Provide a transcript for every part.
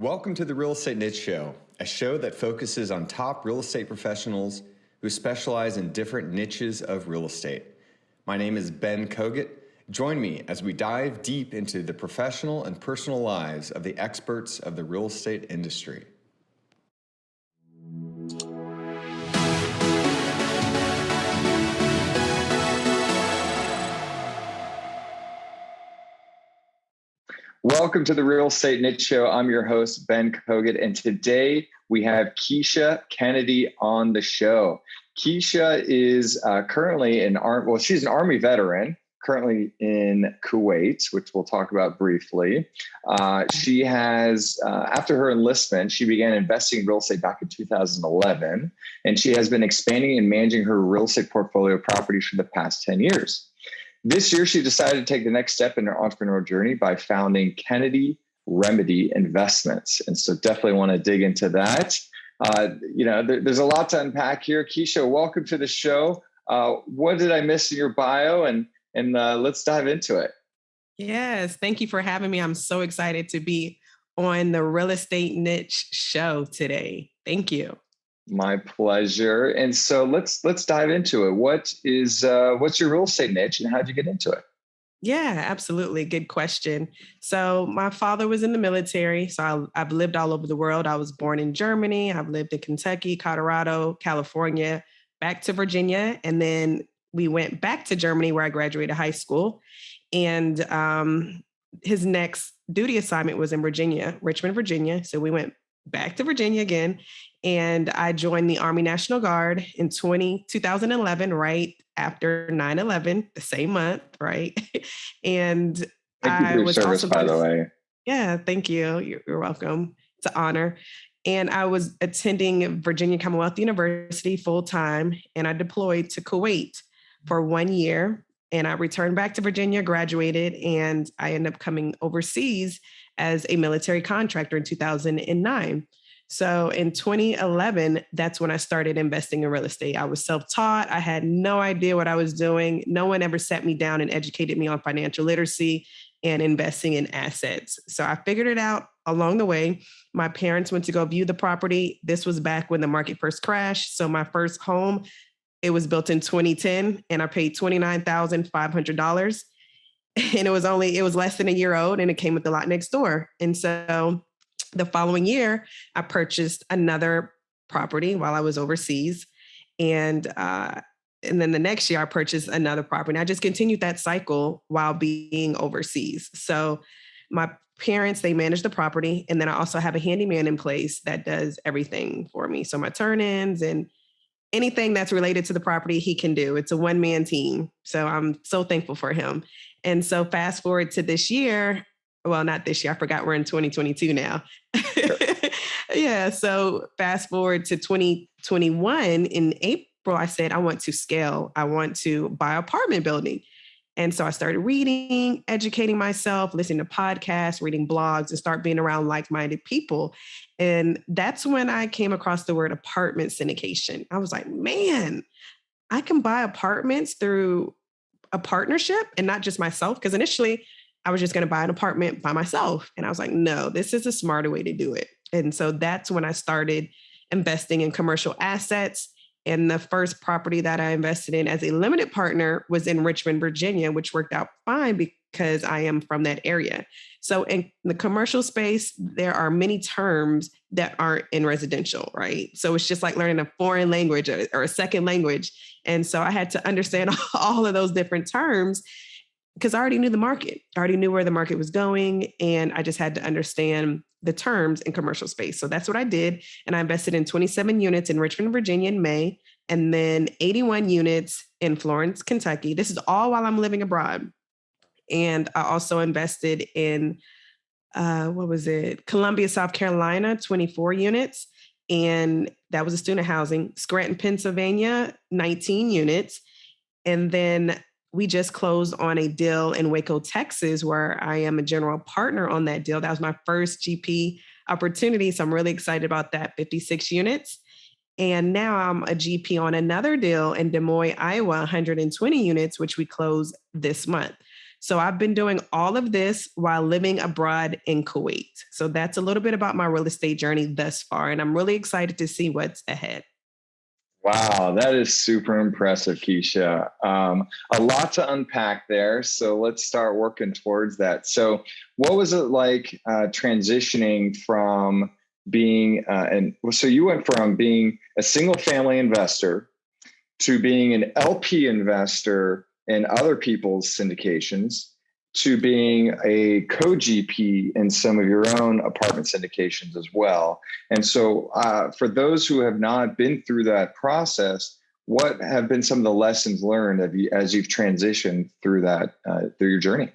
Welcome to the Real Estate Niche Show, a show that focuses on top real estate professionals who specialize in different niches of real estate. My name is Ben Kogut. Join me as we dive deep into the professional and personal lives of the experts of the real estate industry. Welcome to the Real Estate Niche Show. I'm your host, Ben Kogut, and today we have Keishia Kennedy on the show. Keishia is currently she's an Army veteran, currently in Kuwait, which we'll talk about briefly. She has, after her enlistment, she began investing in real estate back in 2011, and she has been expanding and managing her real estate portfolio of properties for the past 10 years. This year, she decided to take the next step in her entrepreneurial journey by founding Kennedy Remedy Investments. And so definitely want to dig into that. There's a lot to unpack here. Keishia, welcome to the show. What did I miss in your bio? And let's dive into it. Yes, thank you for having me. I'm so excited to be on the Real Estate Niche Show today. Thank you. My pleasure. And so let's dive into it. What's your real estate niche and how'd you get into it? Yeah, absolutely. Good question. So my father was in the military. So I've lived all over the world. I was born in Germany. I've lived in Kentucky, Colorado, California, back to Virginia. And then we went back to Germany where I graduated high school. And his next duty assignment was in Virginia, Richmond, Virginia. So we went back to Virginia again. And I joined the Army National Guard in 2011, right after 9/11, the same month, right? And thank you for your service, by the way. Yeah, thank you. You're welcome. It's an honor. And I was attending Virginia Commonwealth University full time, and I deployed to Kuwait for 1 year. And I returned back to Virginia, graduated, and I ended up coming overseas as a military contractor in 2009. So in 2011, that's when I started investing in real estate. I was self-taught. I had no idea what I was doing. No one ever sat me down and educated me on financial literacy and investing in assets. So I figured it out along the way. My parents went to go view the property. This was back when the market first crashed. So my first home, it was built in 2010, and I paid $29,500. And it was less than a year old, and it came with the lot next door. And so the following year, I purchased another property while I was overseas. And then the next year, I purchased another property. And I just continued that cycle while being overseas. So my parents, they manage the property. And then I also have a handyman in place that does everything for me. So my turn-ins and anything that's related to the property, he can do. It's a one-man team. So I'm so thankful for him. And so fast forward to this year, well, not this year, I forgot we're in 2022 now. Sure. Yeah, so fast forward to 2021, in April, I said, I want to scale. I want to buy an apartment building. And so I started reading, educating myself, listening to podcasts, reading blogs, and start being around like-minded people. And that's when I came across the word apartment syndication. I was like, man, I can buy apartments through a partnership and not just myself. Because initially I was just going to buy an apartment by myself. And I was like, no, this is a smarter way to do it. And so that's when I started investing in commercial assets. And the first property that I invested in as a limited partner was in Richmond, Virginia, which worked out fine because I am from that area. So in the commercial space, there are many terms that aren't in residential, right? So it's just like learning a foreign language or a second language. And so I had to understand all of those different terms because I already knew the market. I already knew where the market was going. And I just had to understand the terms in commercial space. So that's what I did. And I invested in 27 units in Richmond, Virginia in May, and then 81 units in Florence, Kentucky. This is all while I'm living abroad. And I also invested in, Columbia, South Carolina, 24 units. And that was a student housing. Scranton, Pennsylvania, 19 units. And then we just closed on a deal in Waco, Texas, where I am a general partner on that deal. That was my first GP opportunity. So I'm really excited about that, 56 units. And now I'm a GP on another deal in Des Moines, Iowa, 120 units, which we closed this month. So I've been doing all of this while living abroad in Kuwait. So that's a little bit about my real estate journey thus far. And I'm really excited to see what's ahead. Wow, that is super impressive, Keishia. A lot to unpack there. So let's start working towards that. So, what was it like transitioning from being, so you went from being a single family investor to being an LP investor in other people's syndications to being a co-GP in some of your own apartment syndications as well. And so for those who have not been through that process, what have been some of the lessons learned as you've transitioned through that, through your journey?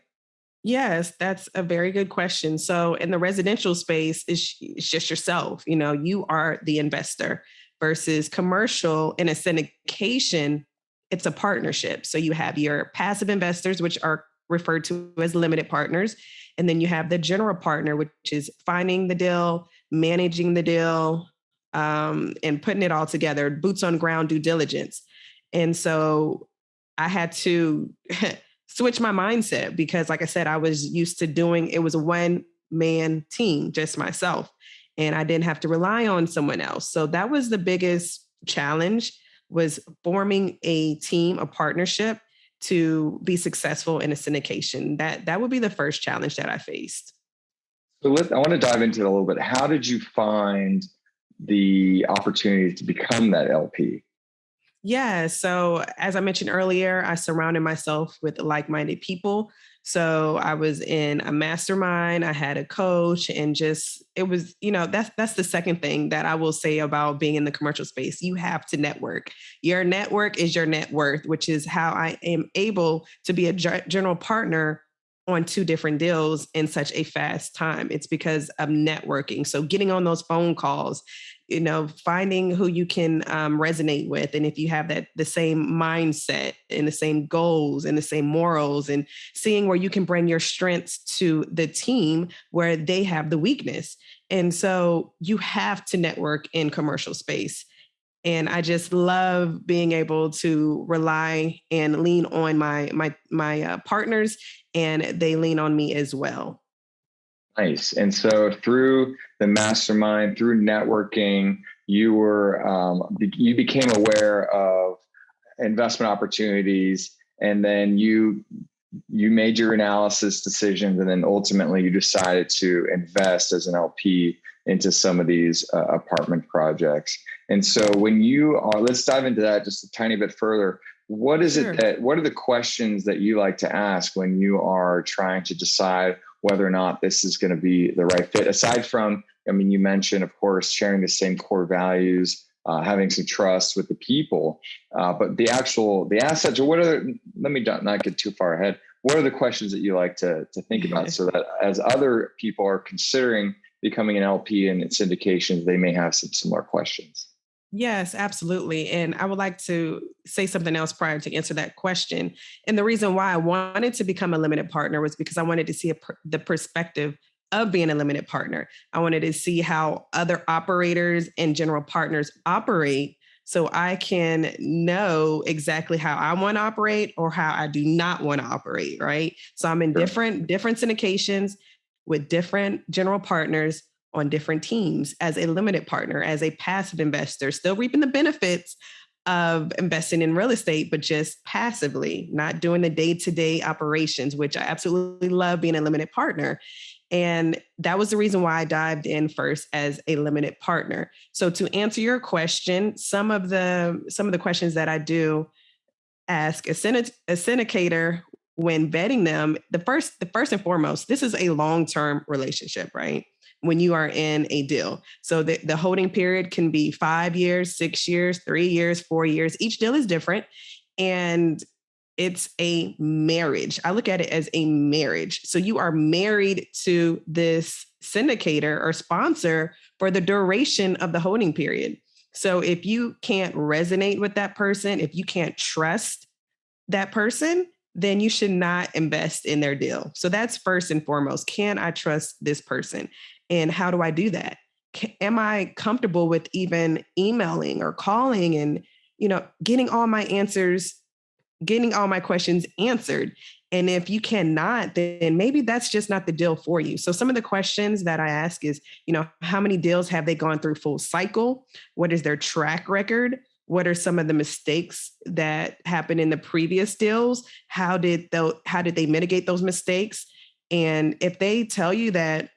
Yes, that's a very good question. So in the residential space, it's just yourself. You are the investor versus commercial in a syndication, it's a partnership. So you have your passive investors, which are referred to as limited partners. And then you have the general partner, which is finding the deal, managing the deal, and putting it all together, boots on ground due diligence. And so I had to switch my mindset because, like I said, I was used to doing it was a one man team, just myself, and I didn't have to rely on someone else. So that was the biggest challenge was forming a team, a partnership to be successful in a syndication. That would be the first challenge that I faced. So I want to dive into it a little bit. How did you find the opportunity to become that LP? Yeah. So, as I mentioned earlier, I surrounded myself with like minded people. So, I was in a mastermind, I had a coach, and just it was, that's the second thing that I will say about being in the commercial space. You have to network. Your network is your net worth, which is how I am able to be a general partner on two different deals in such a fast time. It's because of networking. So, getting on those phone calls, finding who you can resonate with. And if you have the same mindset and the same goals and the same morals, and seeing where you can bring your strengths to the team where they have the weakness. And so you have to network in commercial space. And I just love being able to rely and lean on my partners, and they lean on me as well. Nice. And so through the mastermind, through networking, you became aware of investment opportunities, and then you made your analysis decisions, and then ultimately you decided to invest as an LP into some of these apartment projects. And so let's dive into that just a tiny bit further. What is Sure. what are the questions that you like to ask when you are trying to decide whether or not this is going to be the right fit? Aside from, you mentioned, of course, sharing the same core values, having some trust with the people, but the assets, or let me not get too far ahead. What are the questions that you like to think about so that as other people are considering becoming an LP in syndications, they may have some similar questions? Yes, absolutely. And I would like to say something else prior to answer that question. And the reason why I wanted to become a limited partner was because I wanted to see the perspective of being a limited partner. I wanted to see how other operators and general partners operate so I can know exactly how I want to operate or how I do not want to operate, right? So I'm in Sure. different syndications with different general partners on different teams as a limited partner, as a passive investor, still reaping the benefits of investing in real estate, but just passively, not doing the day-to-day operations, which I absolutely love being a limited partner. And that was the reason why I dived in first as a limited partner. So to answer your question, some of the questions that I do ask a syndicator when vetting them, the first and foremost, this is a long-term relationship, right? When you are in a deal. So the holding period can be 5 years, 6 years, 3 years, 4 years. Each deal is different. And it's a marriage. I look at it as a marriage. So you are married to this syndicator or sponsor for the duration of the holding period. So if you can't resonate with that person, if you can't trust that person, then you should not invest in their deal. So that's first and foremost. Can I trust this person? And how do I do that? Am I comfortable with even emailing or calling and, getting all my answers getting all my questions answered? And if you cannot, then maybe that's just not the deal for you. So some of the questions that I ask is, how many deals have they gone through full cycle? What is their track record? What are some of the mistakes that happened in the previous deals? How did they mitigate those mistakes? And if they tell you that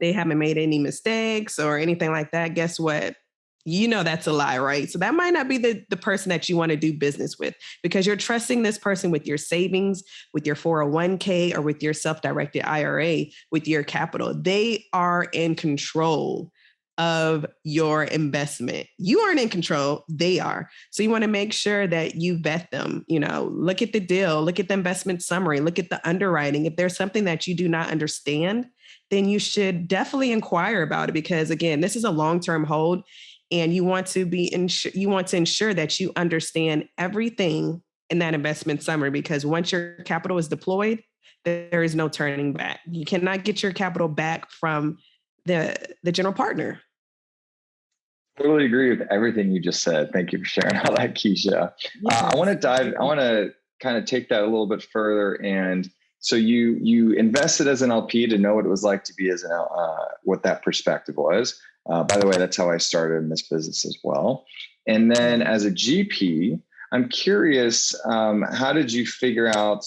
they haven't made any mistakes or anything like that, guess what? That's a lie, right? So that might not be the person that you want to do business with, because you're trusting this person with your savings, with your 401k, or with your self-directed IRA, with your capital. They are in control of your investment. You aren't in control, they are. So you want to make sure that you vet them, look at the deal, look at the investment summary, look at the underwriting. If there's something that you do not understand, then you should definitely inquire about it, because again, this is a long-term hold. And you want to ensure that you understand everything in that investment summary, because once your capital is deployed, there is no turning back. You cannot get your capital back from the general partner. Totally agree with everything you just said. Thank you for sharing all that, Keishia. Yes. I want to kind of take that a little bit further. And so you invested as an LP to know what it was like to be what that perspective was. By the way, that's how I started in this business as well. And then as a GP, I'm curious, how did you figure out,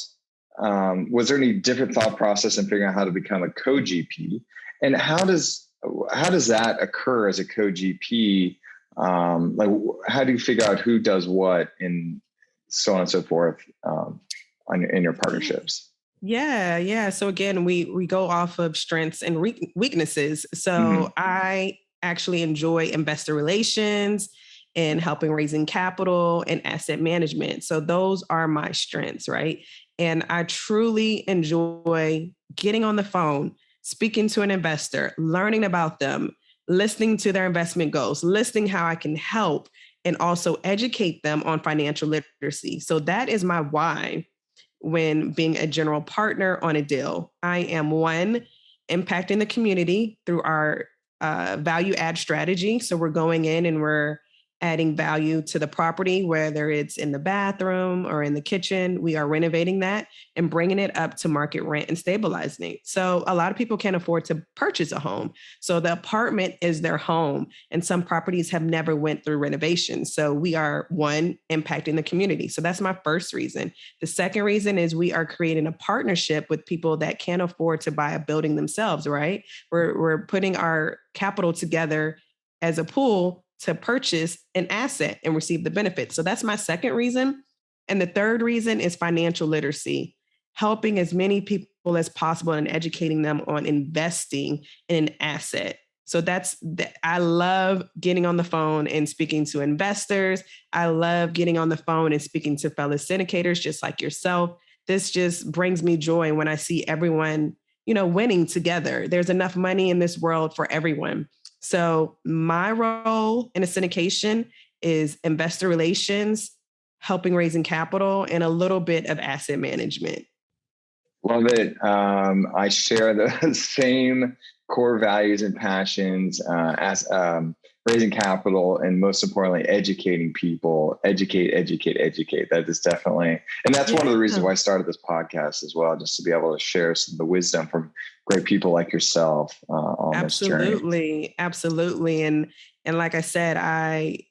was there any different thought process in figuring out how to become a co-GP? And how does that occur as a co-GP? How do you figure out who does what and so on and so forth in your partnerships? Yeah. So again, we go off of strengths and weaknesses. So I actually enjoy investor relations and helping raising capital and asset management. So those are my strengths, right? And I truly enjoy getting on the phone, speaking to an investor, learning about them, listening to their investment goals, listening how I can help, and also educate them on financial literacy. So that is my why when being a general partner on a deal. I am one, impacting the community through our value add strategy. So we're going in and we're adding value to the property, whether it's in the bathroom or in the kitchen. We are renovating that and bringing it up to market rent and stabilizing it. So a lot of people can't afford to purchase a home. So the apartment is their home, and some properties have never went through renovation. So we are one, impacting the community. So that's my first reason. The second reason is we are creating a partnership with people that can't afford to buy a building themselves, right? We're putting our capital together as a pool to purchase an asset and receive the benefits. So that's my second reason. And the third reason is financial literacy, helping as many people as possible and educating them on investing in an asset. So I love getting on the phone and speaking to investors. I love getting on the phone and speaking to fellow syndicators just like yourself. This just brings me joy when I see everyone, winning together. There's enough money in this world for everyone. So my role in a syndication is investor relations, helping raising capital, and a little bit of asset management. Love it. I share the same core values and passions as raising capital, and most importantly, educating people. Educate. That is definitely, and that's one of the reasons why I started this podcast as well, just to be able to share some of the wisdom from great people like yourself on this journey. Absolutely. And like I said,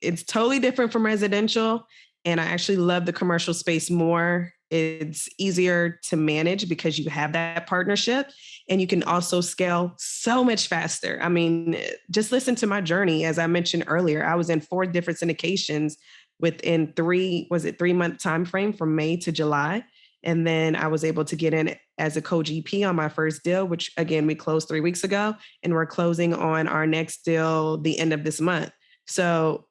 it's totally different from residential, and I actually love the commercial space more. It's easier to manage because you have that partnership, and you can also scale so much faster. I mean, just listen to my journey. As I mentioned earlier, I was in 4 different syndications within 3-month time frame from May to July. And then I was able to get in as a co-GP on my first deal, which again, we closed 3 weeks ago, and we're closing on our next deal the end of this month. So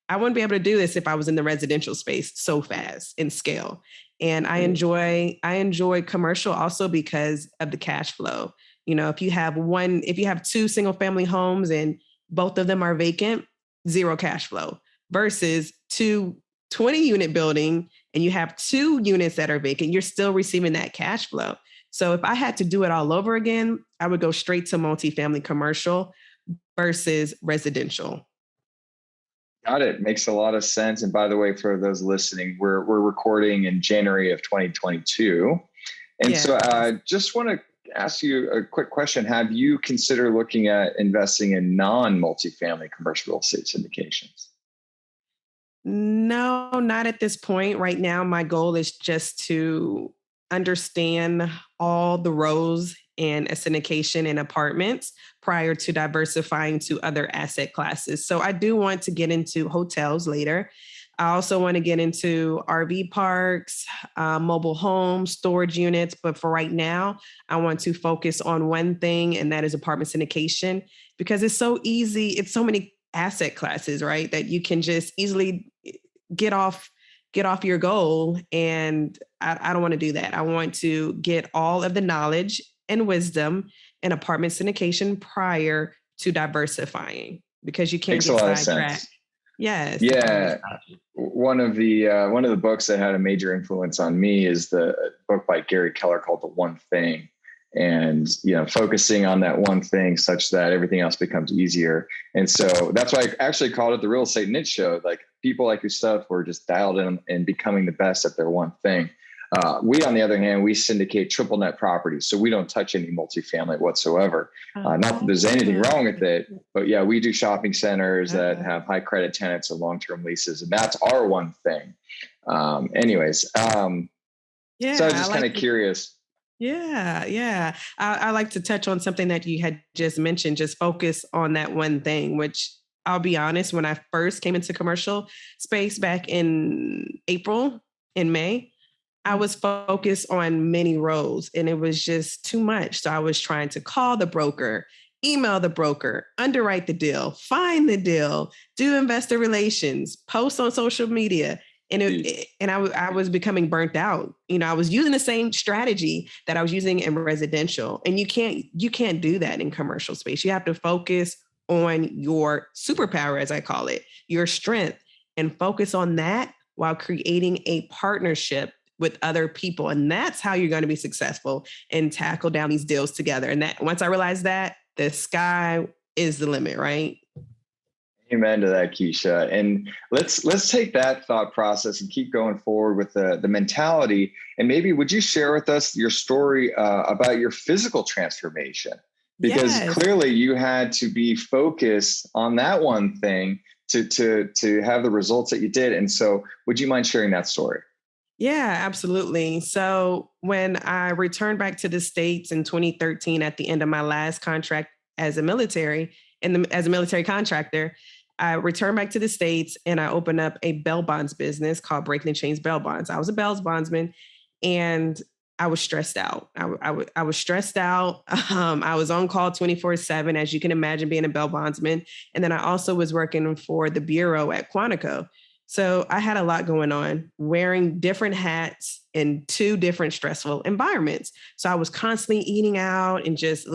I wouldn't be able to do this if I was in the residential space so fast in scale. And I enjoy commercial also because of the cash flow. If you have 2 single family homes and both of them are vacant, 0 cash flow, versus 2 20-unit building and you have 2 units that are vacant, you're still receiving that cash flow. So if I had to do it all over again, I would go straight to multifamily commercial versus residential. Got it. Makes a lot of sense. And by the way, for those listening, we're recording in January of 2022. And Yes. so I just want to ask you a quick question. Have you considered looking at investing in non-multifamily commercial real estate syndications? No, not at this point. Right now, my goal is just to understand all the roles in a syndication in apartments prior to diversifying to other asset classes. So I do want to get into hotels later. I also want to get into RV parks, mobile homes, storage units. But for right now, I want to focus on one thing, and that is apartment syndication, because it's so easy. It's so many asset classes, right? That you can just easily get off your goal. And I don't want to do that. I want to get all of the knowledge and wisdom in apartment syndication prior to diversifying, because you can't Makes a get lot of sidetracked. sense. Yes. Yeah. One of the books that had a major influence on me is the book by Gary Keller called The One Thing. And, focusing on that one thing such that everything else becomes easier. And so that's why I actually called it the Real Estate Niche Show. Like, people like yourself were just dialed in and becoming the best at their one thing. We, on the other hand, we syndicate triple net properties. So we don't touch any multifamily whatsoever. Not that there's anything wrong with it, but yeah, we do shopping centers that have high credit tenants and long-term leases. And that's our one thing. Yeah, so I was just kind of curious. Yeah. I like to touch on something that you had just mentioned, just focus on that one thing, which I'll be honest, when I first came into commercial space back in May, I was focused on many roles and it was just too much. So I was trying to call the broker, email the broker, underwrite the deal, find the deal, do investor relations, post on social media. And I was becoming burnt out. I was using the same strategy that I was using in residential, and you can't do that in commercial space. You have to focus on your superpower, as I call it, your strength, and focus on that while creating a partnership with other people. And that's how you're going to be successful and tackle down these deals together. And that once I realized that, the sky is the limit, right? Amen to that, Keishia. And let's take that thought process and keep going forward with the mentality. And maybe would you share with us your story about your physical transformation? Because clearly you had to be focused on that one thing to have the results that you did. And so would you mind sharing that story? Yeah, absolutely. So when I returned back to the States in 2013, at the end of my last contract as a military contractor, I returned back to the States and I opened up a bail bonds business called Breaking the Chains Bail Bonds. I was a bail bondsman and I was stressed out. I was stressed out. I was on call 24/7, as you can imagine, being a bail bondsman. And then I also was working for the bureau at Quantico. So I had a lot going on, wearing different hats in two different stressful environments. So I was constantly eating out and just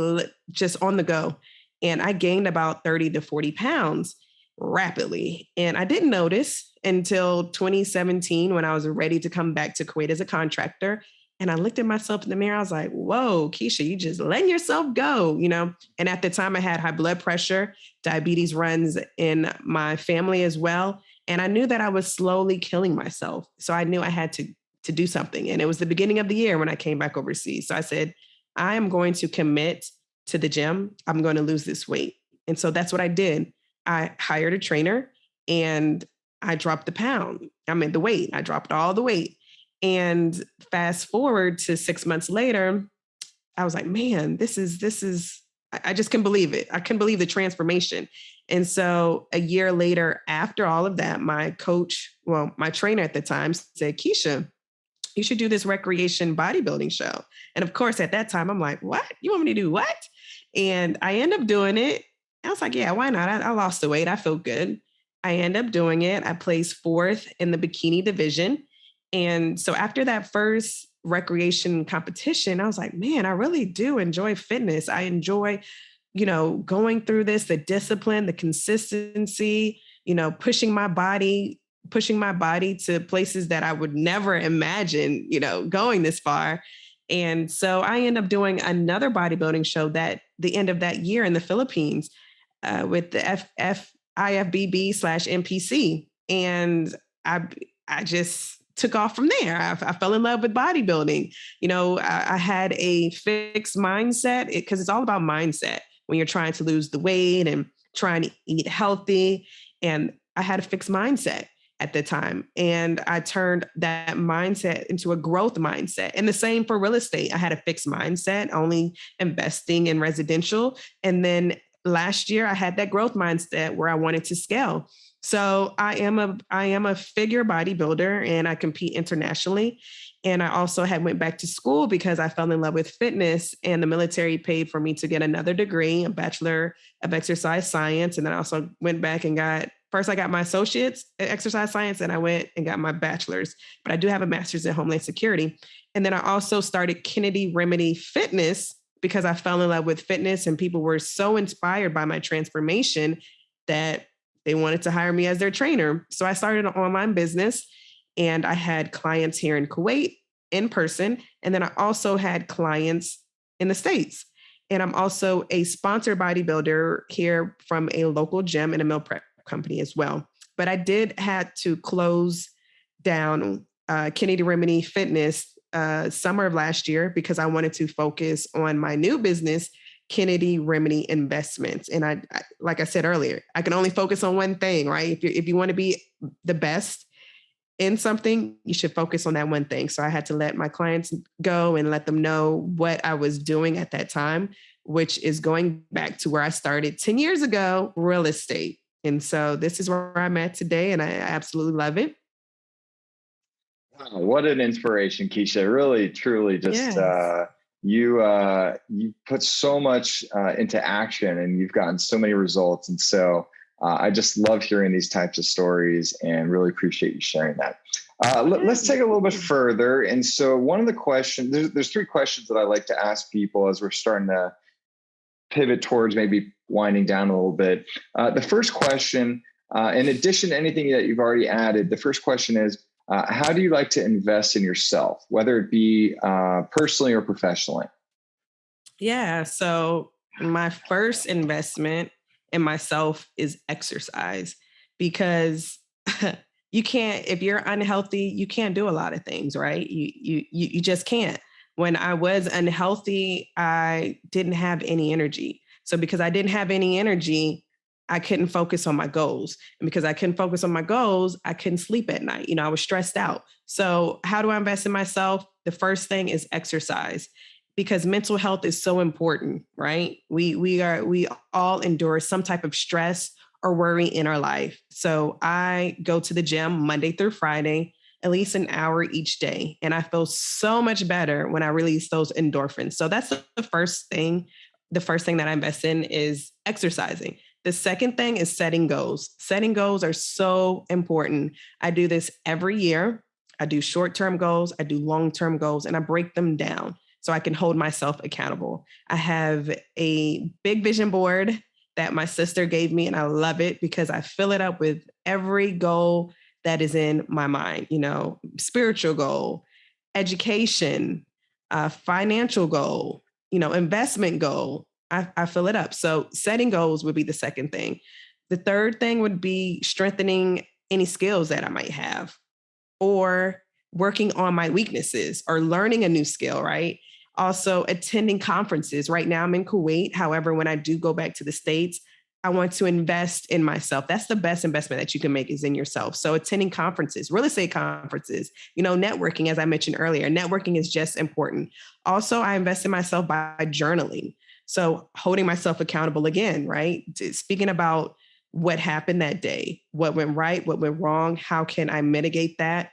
on the go. And I gained about 30 to 40 pounds rapidly. And I didn't notice until 2017 when I was ready to come back to Kuwait as a contractor. And I looked at myself in the mirror. I was like, whoa, Keishia, you just letting yourself go, And at the time I had high blood pressure, diabetes runs in my family as well. And I knew that I was slowly killing myself. So I knew I had to do something. And it was the beginning of the year when I came back overseas. So I said, I am going to commit to the gym. I'm going to lose this weight. And so that's what I did. I hired a trainer and I dropped the weight. I dropped all the weight. And fast forward to 6 months later, I was like, man, this is, I just couldn't believe it. I couldn't believe the transformation. And so a year later, after all of that, my trainer at the time said, Keishia, you should do this recreation bodybuilding show. And of course, at that time, I'm like, what? You want me to do what? And I end up doing it. I was like, yeah, why not? I lost the weight. I feel good. I end up doing it. I placed fourth in the bikini division. And so after that first recreation competition, I was like, man, I really do enjoy fitness. I enjoy, going through this, the discipline, the consistency, pushing my body to places that I would never imagine, going this far. And so I end up doing another bodybuilding show that the end of that year in the Philippines with the IFBB/NPC. And I just took off from there. I fell in love with bodybuilding. I had a fixed mindset because it's all about mindset when you're trying to lose the weight and trying to eat healthy. And I had a fixed mindset at the time. And I turned that mindset into a growth mindset. And the same for real estate. I had a fixed mindset, only investing in residential. And then last year I had that growth mindset where I wanted to scale. So I am a figure bodybuilder and I compete internationally. And I also went back to school because I fell in love with fitness, and the military paid for me to get another degree, a Bachelor of Exercise Science. And then I also went back and I got my associates in exercise science, and I went and got my bachelor's, but I do have a master's in Homeland Security. And then I also started Kennedy Remedy Fitness because I fell in love with fitness, and people were so inspired by my transformation that they wanted to hire me as their trainer. So I started an online business, and I had clients here in Kuwait in person. And then I also had clients in the States. And I'm also a sponsored bodybuilder here from a local gym and a meal prep company as well. But I did had to close down Kennedy Remedy Fitness summer of last year because I wanted to focus on my new business, Kennedy Remedy Investments. And I like I said earlier, I can only focus on one thing, right? If you want to be the best in something, you should focus on that one thing. So I had to let my clients go and let them know what I was doing at that time, which is going back to where I started 10 years ago, real estate. And so this is where I'm at today, and I absolutely love it. Wow, what an inspiration, Keishia. Really, truly just Yes. you put so much into action, and you've gotten so many results. And so I just love hearing these types of stories and really appreciate you sharing that. Let's take it a little bit further. And so one of the questions, there's three questions that I like to ask people as we're starting to pivot towards maybe winding down a little bit. The first question, in addition to anything that you've already added, the first question is, how do you like to invest in yourself, whether it be personally or professionally? Yeah. So my first investment in myself is exercise because if you're unhealthy, you can't do a lot of things, right? You just can't. When I was unhealthy, I didn't have any energy. So because I didn't have any energy, I couldn't focus on my goals. And because I couldn't focus on my goals, I couldn't sleep at night. I was stressed out. So how do I invest in myself? The first thing is exercise because mental health is so important, right? We all endure some type of stress or worry in our life. So I go to the gym Monday through Friday, at least an hour each day. And I feel so much better when I release those endorphins. So that's the first thing. The first thing that I invest in is exercising. The second thing is setting goals. Setting goals are so important. I do this every year. I do short-term goals, I do long-term goals, and I break them down so I can hold myself accountable. I have a big vision board that my sister gave me, and I love it because I fill it up with every goal that is in my mind, spiritual goal, education, financial goal, investment goal. I fill it up. So setting goals would be the second thing. The third thing would be strengthening any skills that I might have or working on my weaknesses or learning a new skill, right? Also attending conferences. Right now I'm in Kuwait. However, when I do go back to the States, I want to invest in myself. That's the best investment that you can make is in yourself. So attending conferences, real estate conferences, networking, as I mentioned earlier, networking is just important. Also, I invest in myself by journaling. So holding myself accountable again, right? Speaking about what happened that day, what went right, what went wrong, how can I mitigate that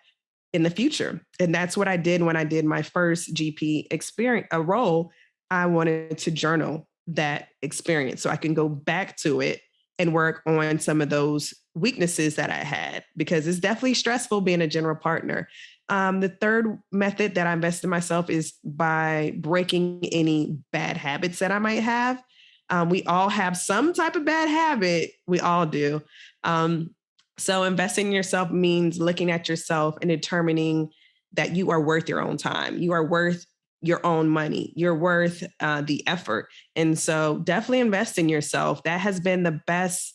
in the future? And that's what I did when I did my first GP experience, a role. I wanted to journal that experience so I can go back to it and work on some of those weaknesses that I had, because it's definitely stressful being a general partner. The third method that I invest in myself is by breaking any bad habits that I might have. We all have some type of bad habit. We all do. So investing in yourself means looking at yourself and determining that you are worth your own time. You are worth your own money. You're worth the effort. And so definitely invest in yourself. That has been the best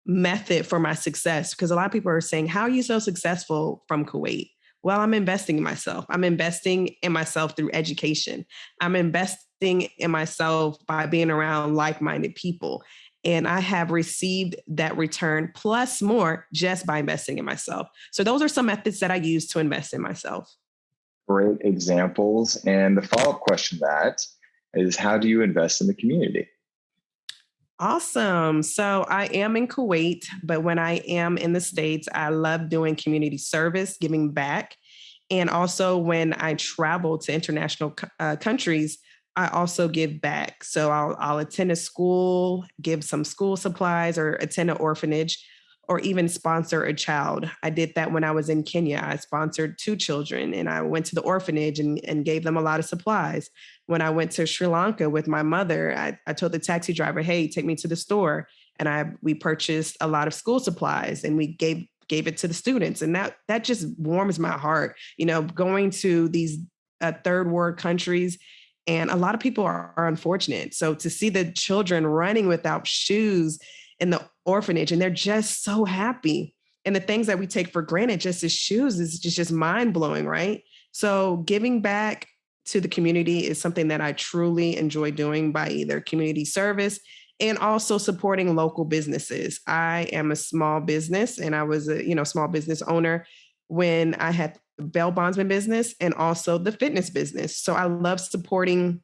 method for my success, because a lot of people are saying, how are you so successful from Kuwait? Well, I'm investing in myself. I'm investing in myself through education. I'm investing in myself by being around like-minded people. And I have received that return plus more just by investing in myself. So those are some methods that I use to invest in myself. Great examples. And the follow-up question to that is, how do you invest in the community? Awesome. So I am in Kuwait, but when I am in the States, I love doing community service, giving back. And also when I travel to international countries, I also give back. So I'll attend a school, give some school supplies, or attend an orphanage, or even sponsor a child. I did that when I was in Kenya. I sponsored 2 children and I went to the orphanage and gave them a lot of supplies. When I went to Sri Lanka with my mother, I told the taxi driver, hey, take me to the store. And we purchased a lot of school supplies and we gave it to the students. And that just warms my heart, going to these third world countries. And a lot of people are unfortunate. So to see the children running without shoes in the orphanage, and they're just so happy. And the things that we take for granted, just as shoes, is just mind blowing, right? So giving back to the community is something that I truly enjoy doing by either community service and also supporting local businesses. I am a small business and I was a small business owner when I had the bail bondsman business and also the fitness business. So I love supporting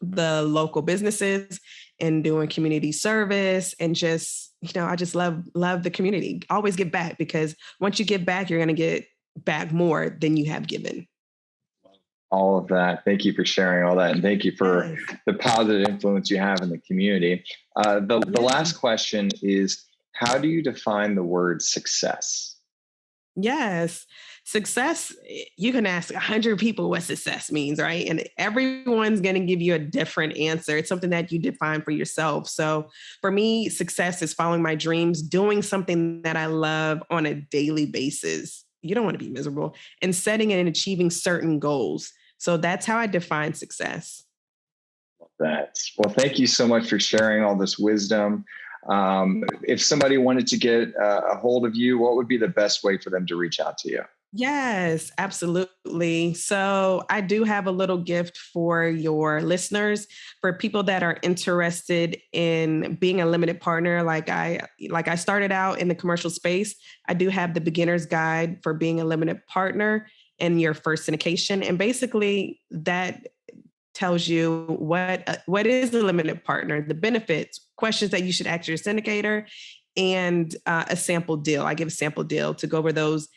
the local businesses and doing community service and just, I just love the community. Always give back, because once you give back, you're going to get back more than you have given. All of that. Thank you for sharing all that. And thank you for the positive influence you have in the community. The last question is, how do you define the word success? Yes. Success, you can ask 100 people what success means, right? And everyone's going to give you a different answer. It's something that you define for yourself. So for me, success is following my dreams, doing something that I love on a daily basis. You don't want to be miserable, and setting and achieving certain goals. So that's how I define success. Well, thank you so much for sharing all this wisdom. If somebody wanted to get a hold of you, what would be the best way for them to reach out to you? Yes, absolutely. So I do have a little gift for your listeners, for people that are interested in being a limited partner. Like I started out in the commercial space. I do have the beginner's guide for being a limited partner in your first syndication. And basically that tells you what is a limited partner, the benefits, questions that you should ask your syndicator, and a sample deal. I give a sample deal to go over those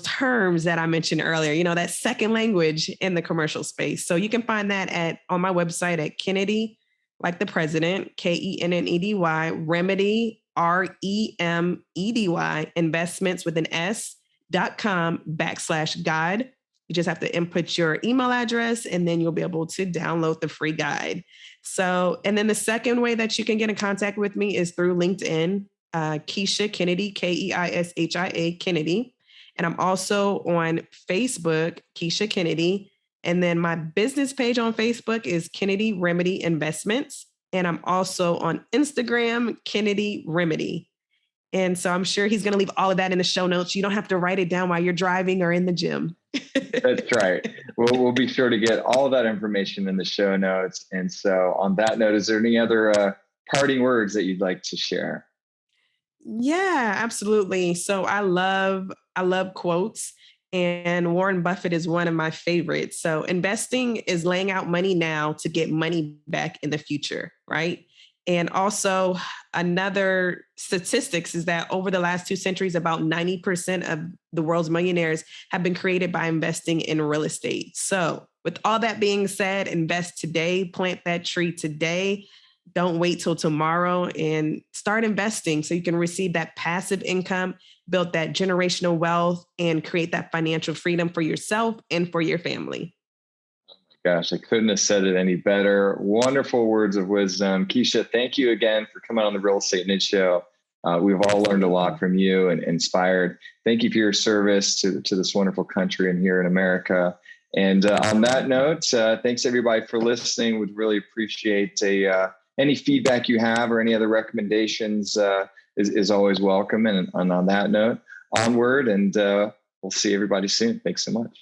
terms that I mentioned earlier, that second language in the commercial space. So you can find that on my website at Kennedy, like the president, Kennedy, Remedy, REMEDY, investments with an S.com/guide. You just have to input your email address and then you'll be able to download the free guide. So, and then the second way that you can get in contact with me is through LinkedIn, Keishia Kennedy, Keishia Kennedy. And I'm also on Facebook, Keishia Kennedy. And then my business page on Facebook is Kennedy Remedy Investments. And I'm also on Instagram, Kennedy Remedy. And so I'm sure he's going to leave all of that in the show notes. You don't have to write it down while you're driving or in the gym. That's right. We'll be sure to get all of that information in the show notes. And so on that note, is there any other parting words that you'd like to share? Yeah, absolutely. So I love quotes, and Warren Buffett is one of my favorites. So investing is laying out money now to get money back in the future, right? And also another statistics is that over the last 2 centuries, about 90% of the world's millionaires have been created by investing in real estate. So with all that being said, invest today, plant that tree today. Don't wait till tomorrow, and start investing so you can receive that passive income, build that generational wealth, and create that financial freedom for yourself and for your family. Gosh, I couldn't have said it any better. Wonderful words of wisdom. Keishia, thank you again for coming on the Real Estate Niche Show. We've all learned a lot from you and inspired. Thank you for your service to this wonderful country and here in America. And on that note, thanks everybody for listening. Would really appreciate any feedback you have or any other recommendations that is always welcome. And on that note, onward, and we'll see everybody soon. Thanks so much.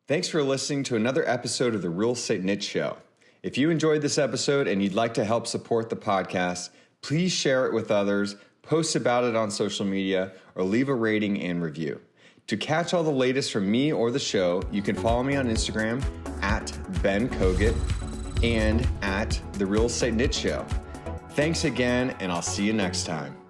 Thanks for listening to another episode of the Real Estate Niche Show. If you enjoyed this episode and you'd like to help support the podcast, please share it with others, post about it on social media, or leave a rating and review. To catch all the latest from me or the show, you can follow me on Instagram at Ben Kogut and at The Real Estate Niche Show. Thanks again, and I'll see you next time.